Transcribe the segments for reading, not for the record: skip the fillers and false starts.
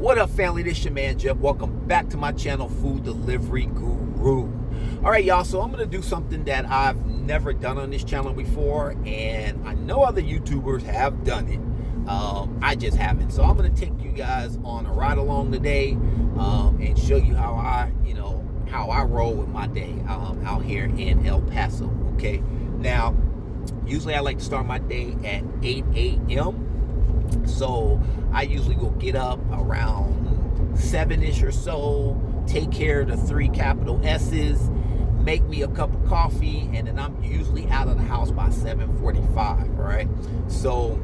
What up, family? This your man Jeff. Welcome back to my channel, Food Delivery Guru. All right, y'all. So I'm gonna do something that I've never done on this channel before, and I know other YouTubers have done it. I just haven't. So I'm gonna take you guys on a ride along today, and show you how I roll with my day out here in El Paso. Okay. Now, usually I like to start my day at 8 a.m. So I usually will get up around 7-ish or so, take care of the 3 capital S's, make me a cup of coffee, and then I'm usually out of the house by 7:45, right? So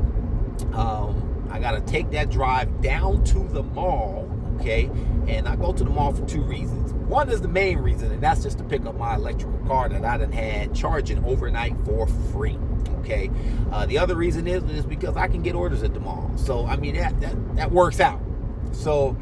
I gotta take that drive down to the mall, okay? And I go to the mall for 2 reasons. One is the main reason, and that's just to pick up my electrical car that I done had charging overnight for free. Okay. The other reason is because I can get orders at the mall. So I mean that works out. So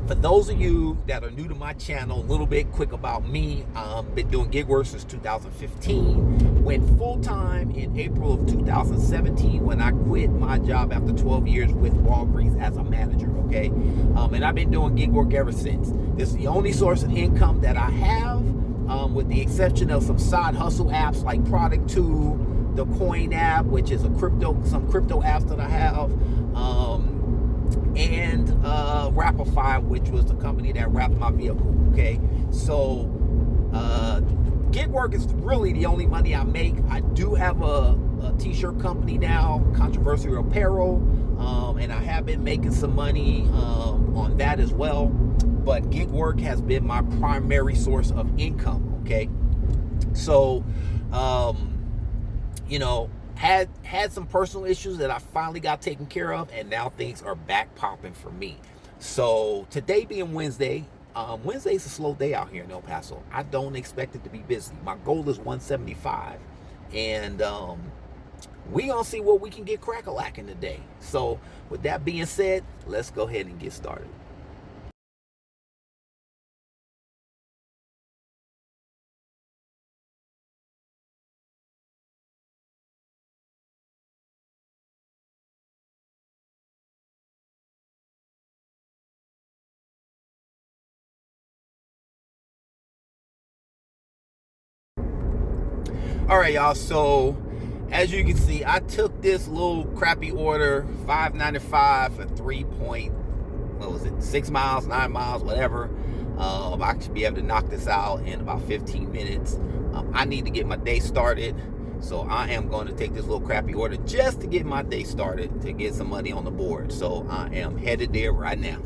for those of you that are new to my channel, a little bit quick about me. Been doing gig work since 2015. Went full time in April of 2017 when I quit my job after 12 years with Walgreens as a manager. Okay. And I've been doing gig work ever since. This is the only source of income that I have. With the exception of some side hustle apps like Product 2, the Coin app, which is some crypto apps that I have, and Rapify, which was the company that wrapped my vehicle. Okay, so gig work is really the only money I make. I do have a t-shirt company now, Controversial Apparel, and I have been making some money on that as well. But gig work has been my primary source of income. Okay, so had some personal issues that I finally got taken care of, and now things are back popping for me. So today being Wednesday, Wednesday's a slow day out here in El Paso. I don't expect it to be busy. My goal is 175, and we gonna see what we can get crack-a-lacking today. So with that being said, let's go ahead and get started. All right, y'all. So as you can see, I took this little crappy order, $5.95 for 6 miles, 9 miles, whatever. I should be able to knock this out in about 15 minutes. I need to get my day started, so I am going to take this little crappy order just to get my day started, to get some money on the board. So I am headed there right now.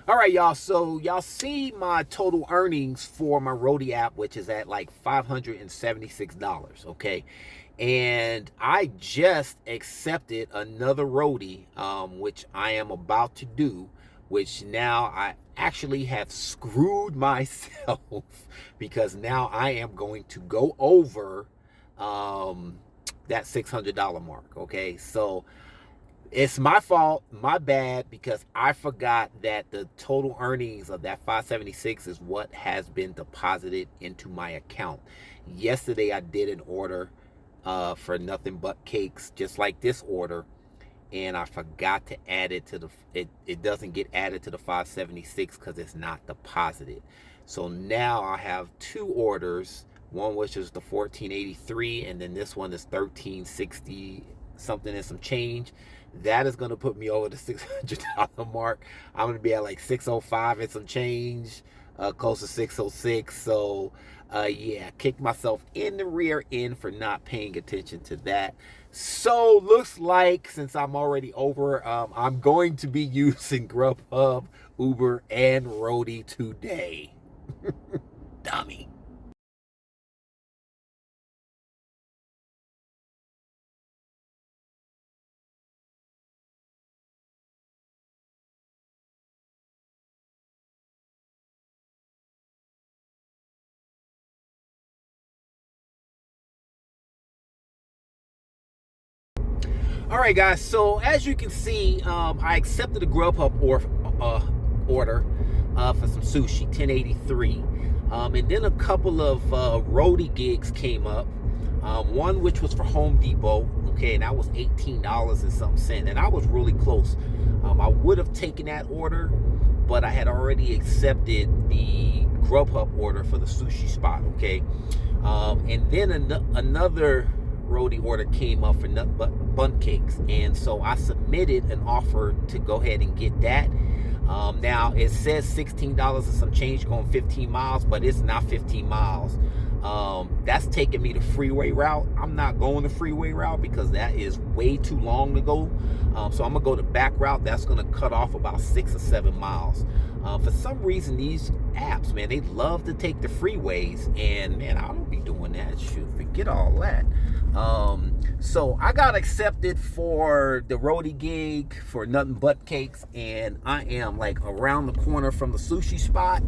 All right, y'all. So y'all see my total earnings for my Rodie app, which is at like $576. Okay, and I just accepted another Rodie, which I am about to do. Which now I actually have screwed myself because now I am going to go over that $600 mark. Okay, so it's my fault, my bad, because I forgot that the total earnings of that 576 is what has been deposited into my account. Yesterday I did an order for nothing but cakes, just like this order, and I forgot to add it to the it doesn't get added to the 576 because it's not deposited. So now I have 2 orders, one which is the 1483, and then this one is 1360 something and some change. That is going to put me over the $600 mark. I'm going to be at like 605 and some change, close to 606. So yeah, kicked myself in the rear end for not paying attention to that. So looks like, since I'm already over, I'm going to be using Grubhub, Uber, and Rodie today. Dummy. All right, guys. So as you can see, I accepted a Grubhub order for some sushi, 1083, and then a couple of Rodie gigs came up. One which was for Home Depot, okay, and that was $18 and some cent, and I was really close. I would have taken that order, but I had already accepted the Grubhub order for the sushi spot, okay. And then another Rodie order came up for nut bun cakes, and so I submitted an offer to go ahead and get that. Now it says $16 and some change going 15 miles, but it's not 15 miles. That's taking me the freeway route. I'm not going the freeway route because that is way too long to go. So I'm gonna go the back route. That's gonna cut off about 6 or 7 miles. For some reason, these apps, man, they love to take the freeways, and man, I don't be doing that. Shoot, forget all that. So I got accepted for the Rodie gig for nothing but cakes, and I am like around the corner from the sushi spot,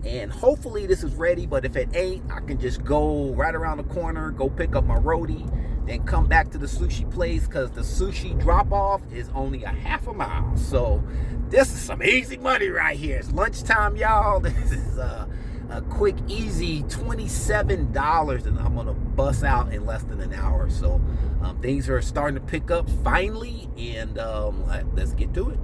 and hopefully this is ready. But if it ain't, I can just go right around the corner, go pick up my Rodie, then come back to the sushi place, because the sushi drop off is only a half a mile. So this is some easy money right here. It's lunchtime, y'all. This is a quick, easy $27, and I'm gonna bust out in less than an hour. So things are starting to pick up finally, and let's get to it.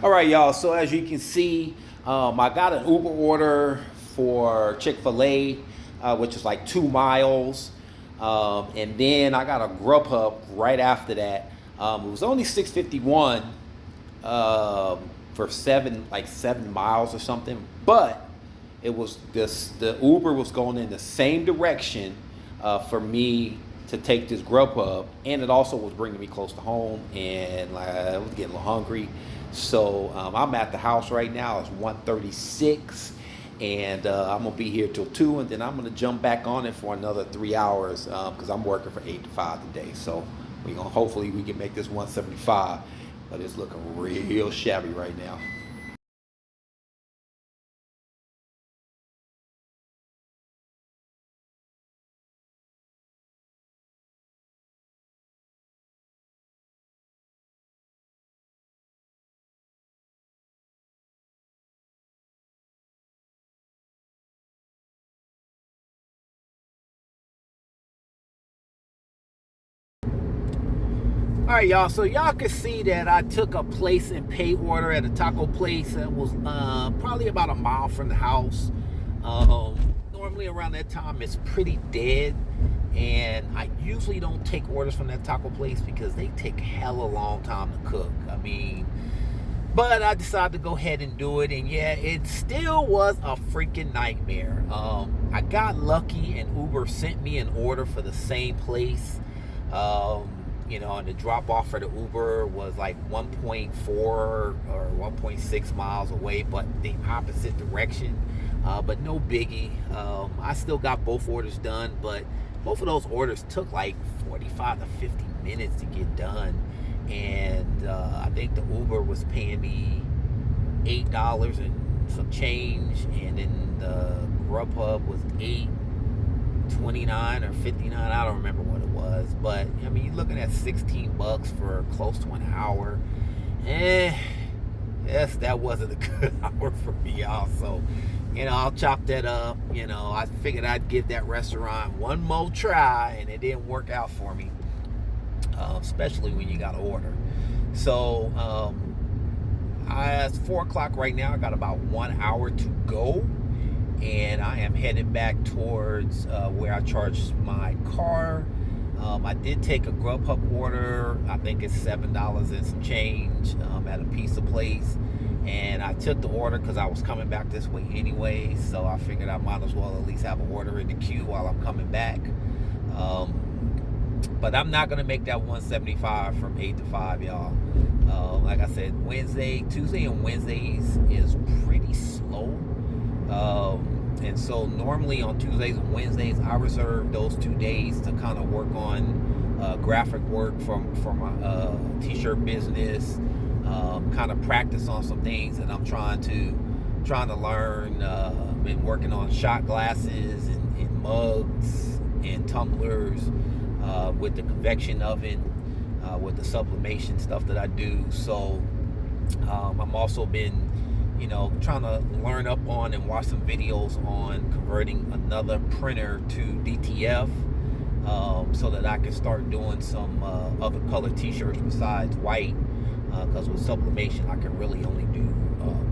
All right, y'all. So as you can see, I got an Uber order for Chick-fil-A, which is like 2 miles. And then I got a Grubhub right after that. It was only $6.51 for 7 miles or something. But it was the Uber was going in the same direction for me to take this Grubhub, and it also was bringing me close to home, and I was getting a little hungry. So I'm at the house right now. It's 1:36, and I'm gonna be here till 2, and then I'm gonna jump back on it for another 3 hours because I'm working from 8 to 5 today. So hopefully we can make this 175, but it's looking real shabby right now. All right, y'all. So y'all can see that I took a place and pay order at a taco place that was probably about a mile from the house. Normally around that time it's pretty dead, and I usually don't take orders from that taco place because they take hella long time to cook. I mean, but I decided to go ahead and do it, and yeah, it still was a freaking nightmare. I got lucky, and Uber sent me an order for the same place. And the drop off for the Uber was like 1.4 or 1.6 miles away, but the opposite direction. But no biggie. I still got both orders done, but both of those orders took like 45 to 50 minutes to get done. And I think the Uber was paying me $8 and some change, and then the Grubhub was $8.29 or 59. I don't remember what it was, but I mean, you're looking at $16 for close to an hour. Yes, that wasn't a good hour for me, y'all. So, I'll chop that up. I figured I'd give that restaurant one more try, and it didn't work out for me, especially when you got to order. So, it's 4 o'clock right now. I got about 1 hour to go, and I am headed back towards where I charged my car. I did take a Grubhub order. I think it's $7 and some change at a pizza place, and I took the order because I was coming back this way anyway, so I figured I might as well at least have an order in the queue while I'm coming back. But I'm not gonna make that 175 from 8 to 5, y'all. Like I said, Tuesday and Wednesdays is pretty slow. And so normally on Tuesdays and Wednesdays, I reserve those 2 days to kind of work on graphic work from my t-shirt business. Kind of practice on some things that I'm trying to learn. Been working on shot glasses and mugs and tumblers with the convection oven, with the sublimation stuff that I do. So I'm also been, trying to learn up on and watch some videos on converting another printer to DTF, so that I can start doing some other color t-shirts besides white, because with sublimation I can really only do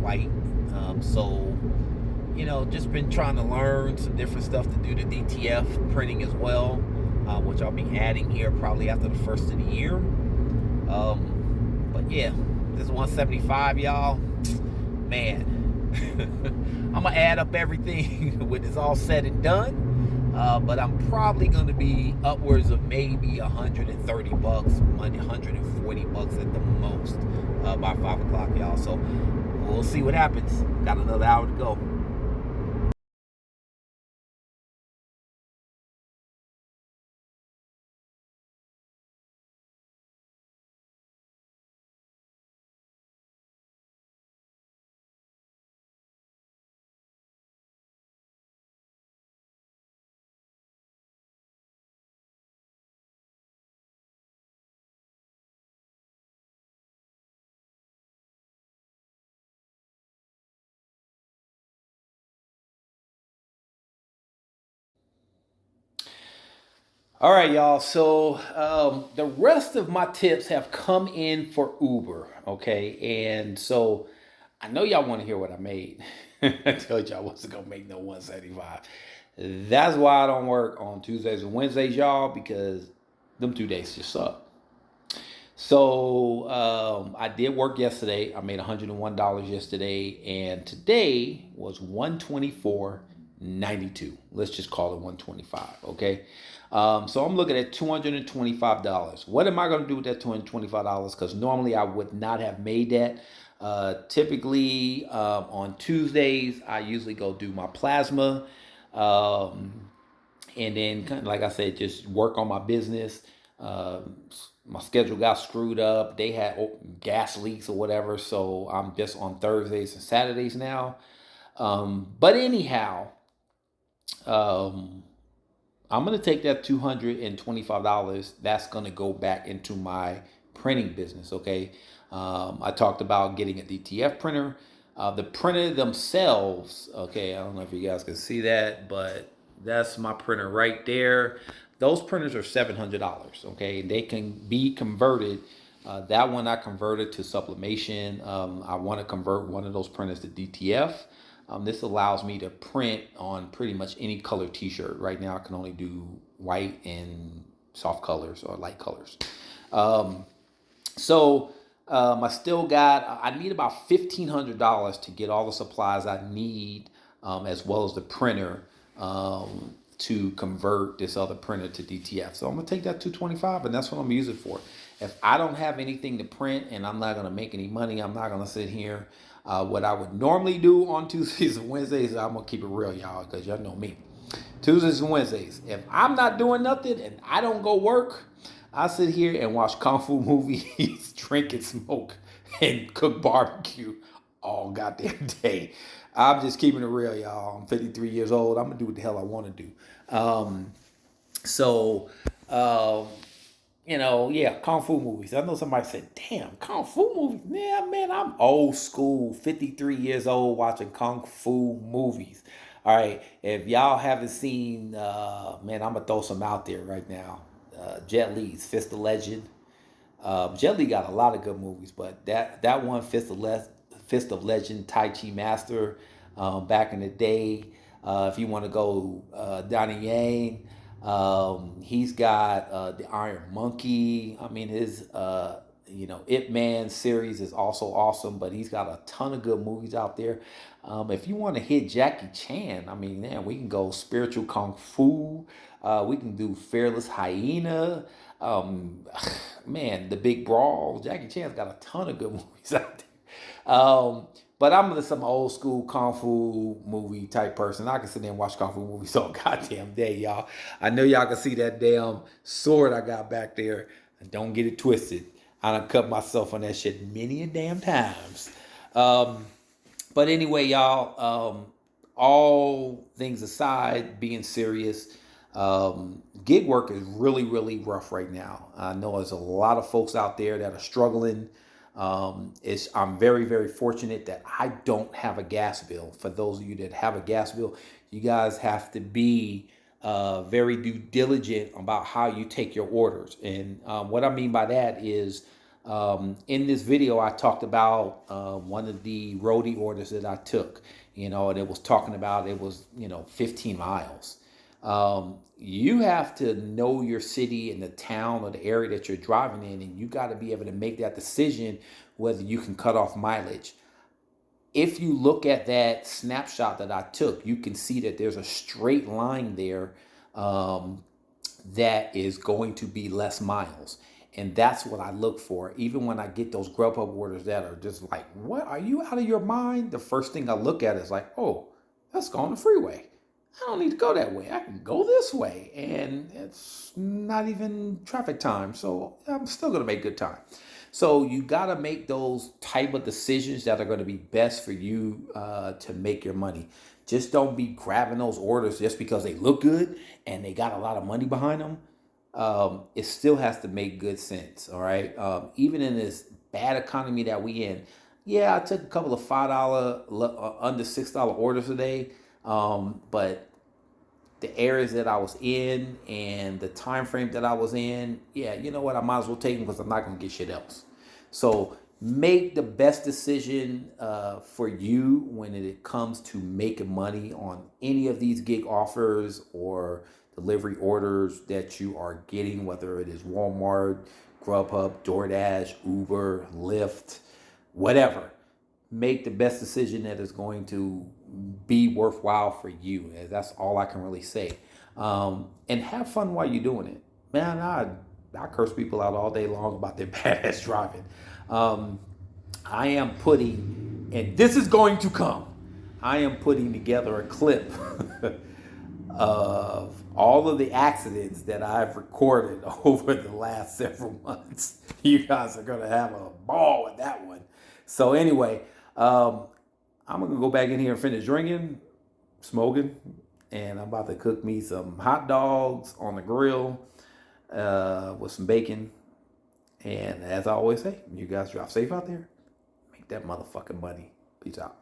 white. So just been trying to learn some different stuff to do the DTF printing as well, which I'll be adding here probably after the first of the year. But yeah, this 175, y'all, man. I'm gonna add up everything when it's all said and done. But I'm probably gonna be upwards of maybe 130 bucks, 140 bucks at the most, by 5 o'clock, y'all. So we'll see what happens. Got another hour to go. All right, y'all. So the rest of my tips have come in for Uber. Okay, and so I know y'all want to hear what I made. I told y'all I wasn't gonna make no 175. That's why I don't work on Tuesdays and Wednesdays, y'all, because them 2 days just suck. So I did work yesterday. I made $101 yesterday, and today was 124.92. Let's just call it 125. Okay. So I'm looking at $225. What am I going to do with that $225? Because normally I would not have made that. Typically on Tuesdays I usually go do my plasma. Um, and then like I said, just work on my business. My schedule got screwed up. They had gas leaks or whatever, so I'm just on Thursdays and Saturdays now. But anyhow, um, I'm gonna take that $225. That's gonna go back into my printing business. Okay. I talked about getting a DTF printer. The printer themselves. Okay. I don't know if you guys can see that, but that's my printer right there. Those printers are $700. Okay, they can be converted. That one I converted to sublimation. I want to convert one of those printers to DTF. This allows me to print on pretty much any color t-shirt. Right now I can only do white and soft colors or light colors. Um, I still got, I need about $1,500 to get all the supplies I need, as well as the printer, to convert this other printer to DTF. So I'm gonna take that 225 and that's what I'm gonna use it for. If I don't have anything to print and I'm not gonna make any money, I'm not gonna sit here. What I would normally do on Tuesdays and Wednesdays, I'm gonna keep it real, y'all, because y'all know me. Tuesdays and Wednesdays. If I'm not doing nothing and I don't go work, I sit here and watch kung fu movies, drink and smoke, and cook barbecue all goddamn day. I'm just keeping it real, y'all. I'm 53 years old. I'm gonna do what the hell I want to do. Um, so, um, yeah, kung fu movies. I know somebody said, "Damn, kung fu movies." Yeah, man, I'm old school. 53 years old watching kung fu movies. All right, if y'all haven't seen, man, I'm gonna throw some out there right now. Jet Li's Fist of Legend. Jet Li got a lot of good movies, but that one, Fist of Legend, Tai Chi Master, back in the day. If you want to go, Donnie Yang, he's got the Iron Monkey. I mean, his Ip Man series is also awesome, but he's got a ton of good movies out there. If you want to hit Jackie Chan, I mean, man, we can go spiritual kung fu. We can do Fearless Hyena. Man, The Big Brawl. Jackie Chan's got a ton of good movies out there. But I'm just some old school kung fu movie type person. I can sit there and watch kung fu movies all goddamn day, y'all. I know y'all can see that damn sword I got back there. And don't get it twisted. I done cut myself on that shit many a damn times. Um, but anyway, y'all, all things aside, being serious, gig work is really, really rough right now. I know there's a lot of folks out there that are struggling. I'm very, very fortunate that I don't have a gas bill. For those of you that have a gas bill, you guys have to be very due diligent about how you take your orders. And what I mean by that is, in this video, I talked about one of the Rodie orders that I took, and it was talking about it was, 15 miles. You have to know your city and the town or the area that you're driving in, and you got to be able to make that decision whether you can cut off mileage. If you look at that snapshot that I took, you can see that there's a straight line there that is going to be less miles. And that's what I look for. Even when I get those Grubhub orders that are just like, what, are you out of your mind? The first thing I look at is like, oh, let's go on the freeway. I don't need to go that way. I can go this way. And it's not even traffic time. So I'm still going to make good time. So you got to make those type of decisions that are going to be best for you to make your money. Just don't be grabbing those orders just because they look good and they got a lot of money behind them. It still has to make good sense. All right. Even in this bad economy that we in, yeah, I took a couple of $5 under $6 orders a day. But the areas that I was in and the time frame that I was in, yeah, you know what? I might as well take them because I'm not going to get shit else. So make the best decision for you when it comes to making money on any of these gig offers or delivery orders that you are getting, whether it is Walmart, Grubhub, DoorDash, Uber, Lyft, whatever. Make the best decision that is going to be worthwhile for you. That's all I can really say. And have fun while you're doing it. Man, I curse people out all day long about their badass driving. I am putting, and this is going to come, I am putting together a clip of all of the accidents that I've recorded over the last several months. You guys are going to have a ball with that one. So anyway, I'm going to go back in here and finish drinking, smoking, and I'm about to cook me some hot dogs on the grill with some bacon. And as I always say, you guys drive safe out there. Make that motherfucking money. Peace out.